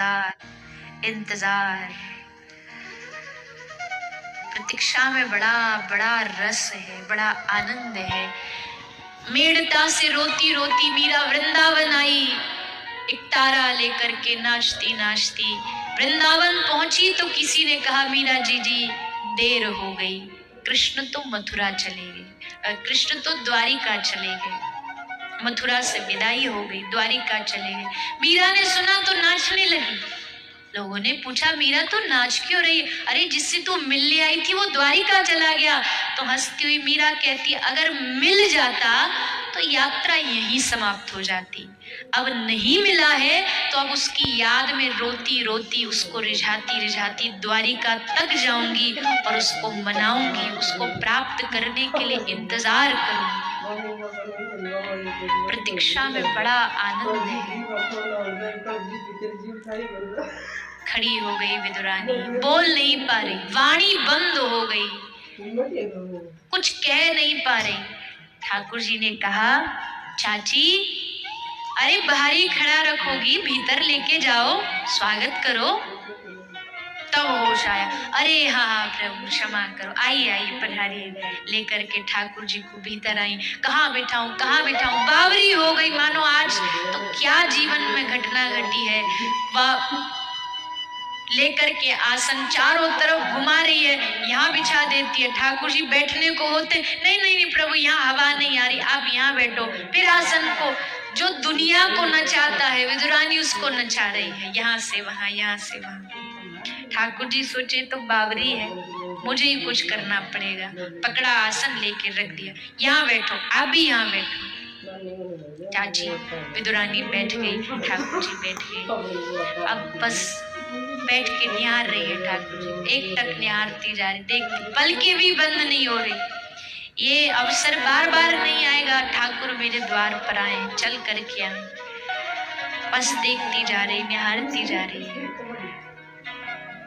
इंतजार प्रतीक्षा में बड़ा बड़ा रस है, बड़ा आनंद है। मेड़ता से रोती रोती मीरा वृंदावन आई, एक तारा लेकर के नाचती नाचती वृंदावन पहुंची तो किसी ने कहा मीरा जी देर हो गई, कृष्ण तो मथुरा चले गए, कृष्ण तो द्वारिका चले गए, मथुरा से विदाई हो गई, द्वारिका चले गए। मीरा ने सुना तो नाचने लगी। लोगों ने पूछा मीरा तो नाच क्यों रही? अरे जिससे तू मिलने आई थी वो द्वारिका चला गया। तो हंसती हुई मीरा कहती अगर मिल जाता तो यात्रा यहीं समाप्त हो जाती, अब नहीं मिला है तो अब उसकी याद में रोती रोती उसको रिझाती रिझाती द्वारिका तक जाऊंगी और उसको मनाऊंगी, उसको प्राप्त करने के लिए इंतजार करूंगी। प्रतीक्षा में बड़ा आनंद है। खड़ी हो गई विदुरानी, बोल नहीं पा रही, वाणी बंद हो गई, कुछ कह नहीं पा रही। ठाकुर जी ने कहा चाची अरे बाहर ही खड़ा रखोगी, भीतर लेके जाओ, स्वागत करो। तब होश आया, अरे हाँ प्रभु क्षमा करो, आइए आइए पधारिए। लेकर के ठाकुर जी को भीतर आई। कहाँ बिठाऊं कहाँ बिठाऊं, बावरी हो गई मानो आज तो क्या जीवन में घटना घटी है। वह लेकर के आसन चारों तरफ घुमा रही है, यहाँ बिछा देती है। ठाकुर जी बैठने को होते, नहीं नहीं नहीं प्रभु यहाँ हवा नहीं आ रही, आप यहाँ बैठो। फिर आसन को जो दुनिया को नचाता है विदुरानी उसको नचा रही है, यहाँ से वहां यहाँ से वहां। ठाकुर जी सोचे तो बावरी है, मुझे ही कुछ करना पड़ेगा। पकड़ा आसन लेके रख दिया, यहाँ बैठो, आप भी यहाँ बैठो। चाची विदुरानी बैठ गई, ठाकुर जी बैठ गए। अब बस बैठ के निहार रही है ठाकुर जी, एक टक निहारती जा रही, देखती, पलकें भी बंद नहीं हो रही। ये अवसर बार बार नहीं आएगा, ठाकुर मेरे द्वार पर आए, चल करके आए। बस देखती जा रही, निहारती जा रही है।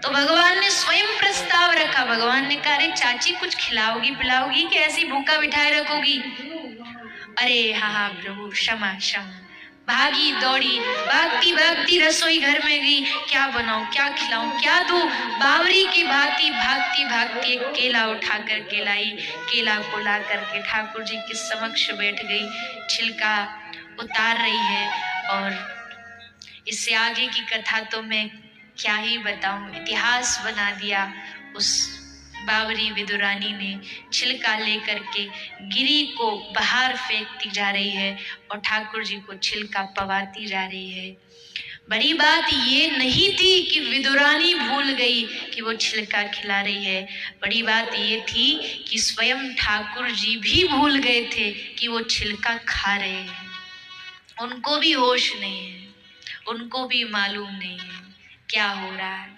तो भगवान ने स्वयं प्रस्ताव रखा। भगवान ने कहा अरे चाची कुछ खिलाओगी पिलाओगी कि ऐसी भूखा बिठाए रखोगी? अरे हाँ हाँ प्रभु क्षमा क्षमा। भागी दौड़ी, भागती भागती रसोई घर में गई, क्या बनाऊं क्या खिलाऊं क्या दूं। बावरी की भांति भागती भागती एक केला उठा कर के लाई, केला को ला करके ठाकुर जी के समक्ष बैठ गई, छिलका उतार रही है। और इससे आगे की कथा तो मैं क्या ही बताऊं, इतिहास बना दिया। उस बावरी विदुरानी ने छिलका लेकर के गिरी को बाहर फेंकती जा रही है और ठाकुर जी को छिलका पवाती जा रही है। बड़ी बात ये नहीं थी कि विदुरानी भूल गई कि वो छिलका खिला रही है, बड़ी बात ये थी कि स्वयं ठाकुर जी भी भूल गए थे कि वो छिलका खा रहे हैं। उनको भी होश नहीं है, उनको भी मालूम नहीं है क्या हो रहा है।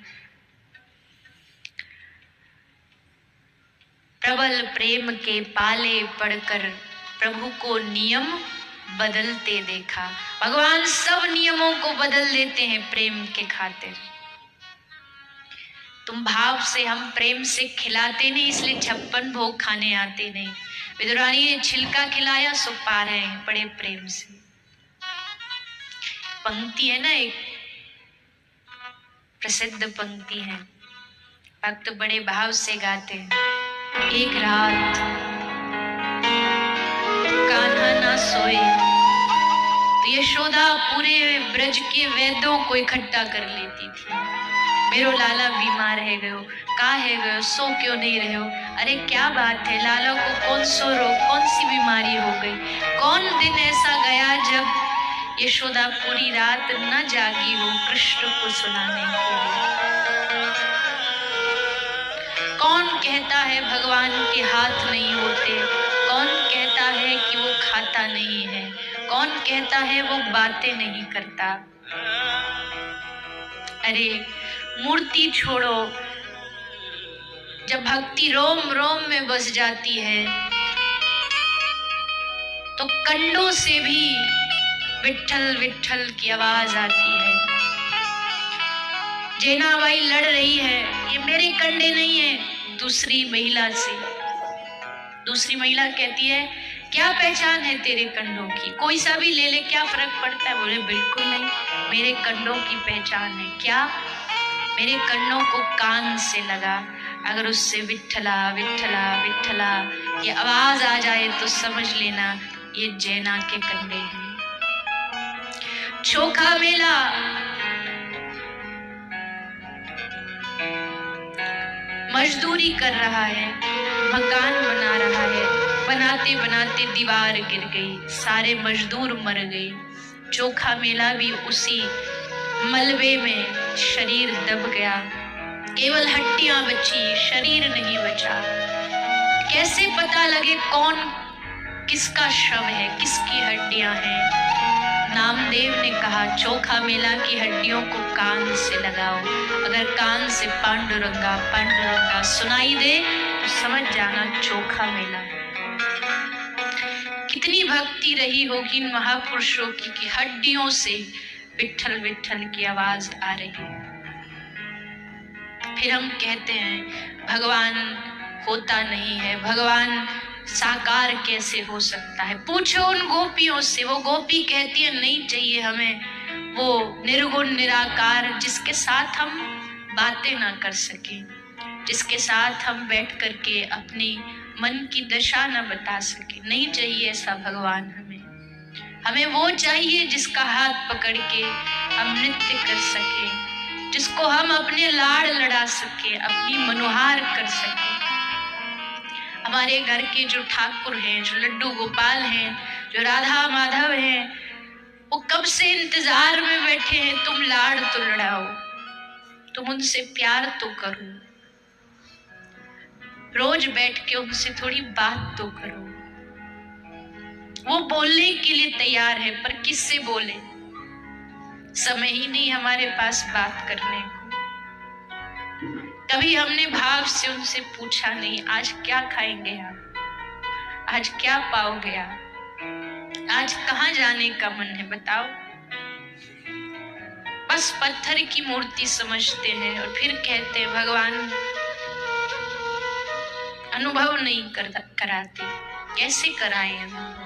प्रबल प्रेम के पाले पड़कर प्रभु को नियम बदलते देखा। भगवान सब नियमों को बदल देते हैं प्रेम के खातिर। तुम भाव से, हम प्रेम से खिलाते नहीं इसलिए 56 भोग खाने आते नहीं। विदुरानी ने छिलका खिलाया सो पा रहे हैं बड़े प्रेम से। पंक्ति है ना, एक प्रसिद्ध पंक्ति है, भक्त बड़े भाव से गाते हैं। एक रात कान्हा ना सोए तो यशोदा पूरे ब्रज के वैद्यों को इकट्ठा कर लेती थी। मेरो लाला बीमार है गयो, का है गयो, सो क्यों नहीं रहे हो? अरे क्या बात है, लाला को कौन सो रोग, कौन सी बीमारी हो गई? कौन दिन ऐसा गया जब यशोदा पूरी रात न जागी हो कृष्ण को सुनाने के लिए? कौन कहता है भगवान के हाथ नहीं होते? कौन कहता है कि वो खाता नहीं है? कौन कहता है वो बातें नहीं करता? अरे मूर्ति छोड़ो, जब भक्ति रोम रोम में बस जाती है तो कंडों से भी विट्ठल विट्ठल की आवाज आती है। जेनाबाई लड़ रही है, ये मेरे कंडे नहीं है, दूसरी महिला से। दूसरी महिला कहती है क्या पहचान है तेरे कंडों की, कोई सा भी ले ले क्या फर्क पड़ता है। बोले बिल्कुल नहीं, मेरे कंडों की पहचान है। क्या? मेरे कंडों को कान से लगा, अगर उससे विठ्ठला विठ्ठला विठ्ठला ये आवाज आ जाए तो समझ लेना ये जैना के कंडे हैं। चोखा मेला मजदूरी कर रहा है, मकान बना रहा है, बनाते बनाते दीवार गिर गई, सारे मजदूर मर गए। चोखा मेला भी उसी मलबे में शरीर दब गया, केवल हड्डियां बची, शरीर नहीं बचा। कैसे पता लगे कौन किसका शव है, किसकी हड्डियां हैं? नामदेव ने कहा चोखा मेला की हड्डियों को कान से लगाओ, अगर कान से पांडुरंगा पांडुरंगा सुनाई दे तो समझ जाना चोखा मेला है। कितनी भक्ति रही होगी इन महापुरुषों की कि हड्डियों से विठ्ठल विठ्ठल की आवाज आ रही है। फिर हम कहते हैं भगवान होता नहीं है, भगवान साकार कैसे हो सकता है। पूछो उन गोपियों से, वो गोपी कहती है नहीं चाहिए हमें वो निर्गुण निराकार जिसके साथ हम बातें ना कर सके, जिसके साथ हम बैठ करके अपनी मन की दशा न बता सके। नहीं चाहिए ऐसा भगवान हमें वो चाहिए जिसका हाथ पकड़ के हम नृत्य कर सके, जिसको हम अपने लाड़ लड़ा सके, अपनी मनोहार कर सके। हमारे घर के जो ठाकुर हैं, जो लड्डू गोपाल हैं, जो राधा माधव हैं, वो कब से इंतजार में बैठे हैं तुम लाड़ तो लड़ाओ, तुम उनसे प्यार तो करो, रोज बैठ के उनसे थोड़ी बात तो करो। वो बोलने के लिए तैयार है पर किससे बोले, समय ही नहीं हमारे पास बात करने को। कभी हमने भाव से उनसे पूछा नहीं आज क्या खाएंगे आप, आज क्या पाओगे आप, आज कहाँ जाने का मन है बताओ। बस पत्थर की मूर्ति समझते हैं और फिर कहते हैं भगवान अनुभव नहीं कराते। कैसे कराएं अनुभव?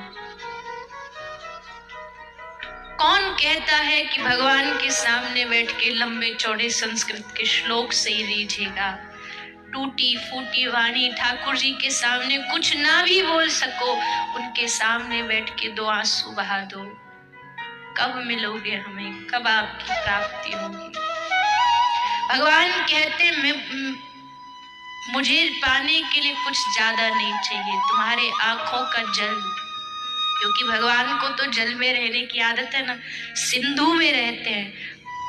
कौन कहता है कि भगवान के सामने बैठ के लंबे चौड़े संस्कृत के श्लोक से ही रीझेगा। टूटी फूटी वाणी ठाकुर जी के सामने कुछ ना भी बोल सको, उनके सामने बैठ के दो आंसू बहा दो। कब मिलोगे हमें, कब आपकी प्राप्ति होगी? भगवान कहते मुझे पाने के लिए कुछ ज्यादा नहीं चाहिए, तुम्हारे आंखों का जल, क्योंकि भगवान को तो जल में रहने की आदत है ना, सिंधु में रहते हैं,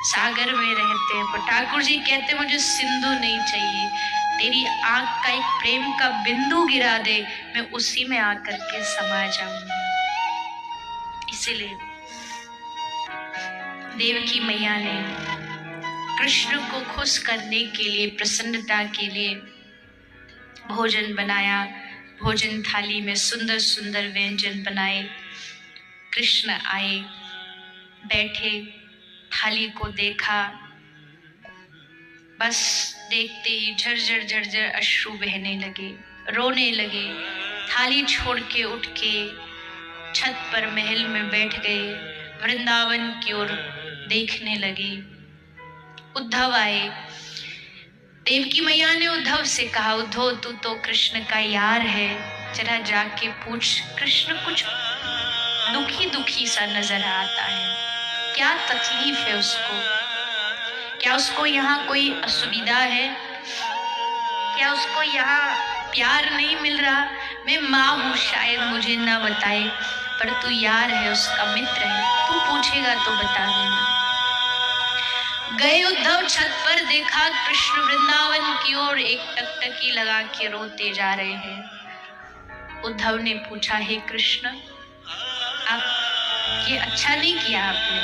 सागर में रहते हैं। पर ठाकुर जी कहते मुझे सिंधु नहीं चाहिए, तेरी आंख का एक प्रेम का बिंदु गिरा दे, मैं उसी में आकर के समा जाऊंगा। इसीलिए देवकी मैया ने कृष्ण को खुश करने के लिए, प्रसन्नता के लिए भोजन बनाया। भोजन थाली में सुंदर सुंदर व्यंजन बनाए। कृष्ण आए, बैठे, थाली को देखा, बस देखते ही झरझर झरझर अश्रु बहने लगे, रोने लगे। थाली छोड़ के उठ के छत पर महल में बैठ गए, वृंदावन की ओर देखने लगे। उद्धव आए। देवकी मैया ने उद्धव से कहा उद्धव तू तो कृष्ण का यार है, जरा जाके पूछ, कृष्ण कुछ दुखी दुखी सा नजर आता है, क्या तकलीफ है उसको, क्या उसको यहाँ कोई असुविधा है, क्या उसको यहाँ प्यार नहीं मिल रहा? मैं माँ हूँ, शायद मुझे ना बताए, पर तू यार है, उसका मित्र है, तू पूछेगा तो बता देना। गए उद्धव, छत पर देखा कृष्ण वृंदावन की ओर एक टकटकी लगा के रोते जा रहे हैं। उद्धव ने पूछा हे कृष्ण, आप ये अच्छा नहीं किया आपने,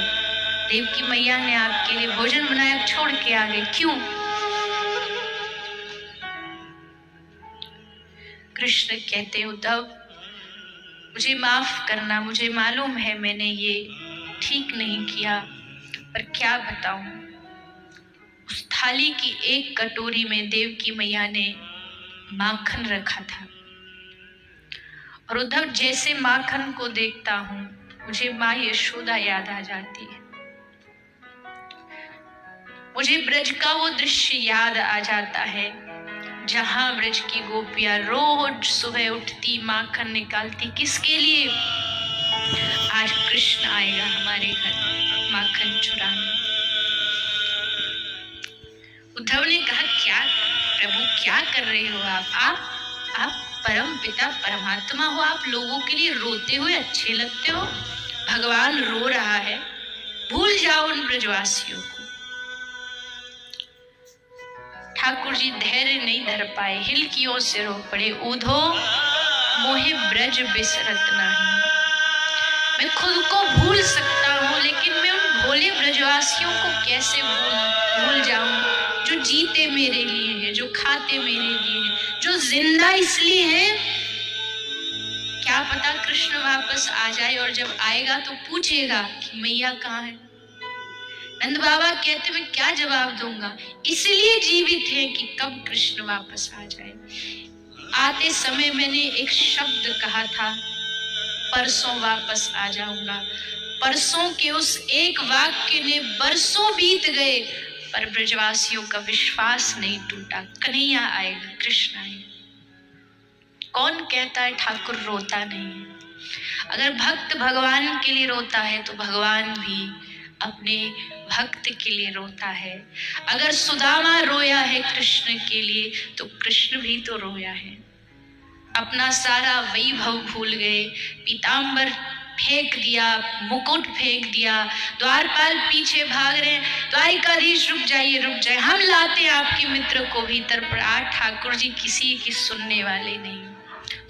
देवकी मैया ने आपके लिए भोजन बनाया, छोड़ के आ गए, क्यों? कृष्ण कहते उद्धव मुझे माफ करना, मुझे मालूम है मैंने ये ठीक नहीं किया, पर क्या बताऊं, उस थाली की एक कटोरी में देवकी मैया ने माखन रखा था और उद्धव जैसे माखन को देखता हूं मुझे माँ यशोदा याद आ जाती है, मुझे ब्रज का वो दृश्य याद आ जाता है जहां ब्रज की गोपियां रोज सुबह उठती माखन निकालती, किसके लिए? आज कृष्ण आएगा हमारे घर माखन चुराने। उद्धव ने कहा क्या प्रभु क्या कर रहे हो आप परम पिता परमात्मा हो, आप लोगों के लिए रोते हुए अच्छे लगते हो। भगवान रो रहा है, भूल जाओ उन ब्रजवासियों को। ठाकुर जी धैर्य नहीं धर पाए, हिलकियों से रो पड़े, ऊधो मोहे ब्रज बिसरत नहीं। मैं खुद को भूल सकता हूँ लेकिन मैं उन भोले ब्रजवासियों को कैसे भूल जाऊं जो जीते मेरे लिए हैं, जो खाते मेरे लिए हैं, जो जिंदा इसलिए हैं क्या पता कृष्ण वापस आ जाए और जब आएगा तो पूछेगा कि मैया कहाँ है। नंद बाबा कहते मैं क्या जवाब दूंगा, इसलिए जीवित है कि कब कृष्ण वापस आ जाए। आते समय मैंने एक शब्द कहा था, परसों वापस आ जाऊंगा। परसों के उस एक वाक्य ने बरसों बीत गए पर ब्रजवासियों का विश्वास नहीं टूटा, कन्हैया आएगा, कृष्ण आएगा। कौन कहता है ठाकुर रोता नहीं है? अगर भक्त भगवान के लिए रोता है तो भगवान भी अपने भक्त के लिए रोता है। अगर सुदामा रोया है कृष्ण के लिए तो कृष्ण भी तो रोया है। अपना सारा वैभव भूल गए, पीतांबर फेंक दिया, मुकुट फेंक दिया, द्वारपाल पीछे भाग रहे हैं, द्वारिकाधीश रुक जाइए रुक जाइए, हम लाते हैं आपके मित्र को भीतर। पर आज ठाकुर जी किसी की सुनने वाले नहीं,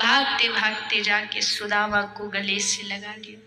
भागते भागते जाके सुदामा को गले से लगा लिया।